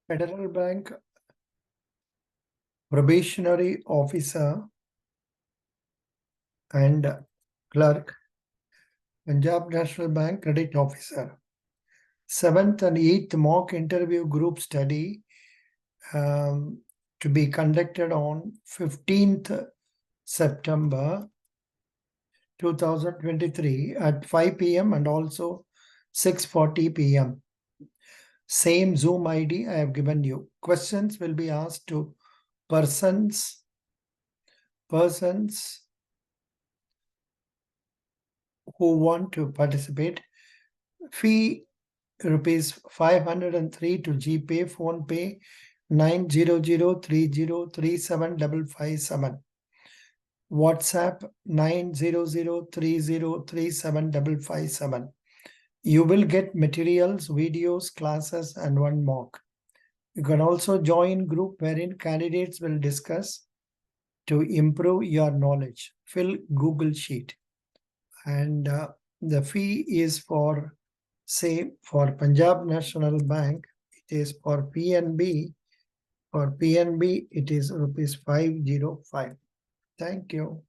Federal Bank probationary officer and clerk, Punjab National Bank credit officer. 7th and 8th mock interview group study to be conducted on 15th September 2023 at 5 p.m. and also 6:40 p.m. Same Zoom ID I have given you. Questions will be asked to persons who want to participate. Fee rupees 503 to Gpay Phpe 90030375557. WhatsApp 90030375557. You will get materials, videos, classes, and one mock. You can also join group wherein candidates will discuss to improve your knowledge. Fill Google Sheet. And the fee is for, say, for Punjab National Bank, it is for PNB. For PNB, it is rupees 505. Thank you.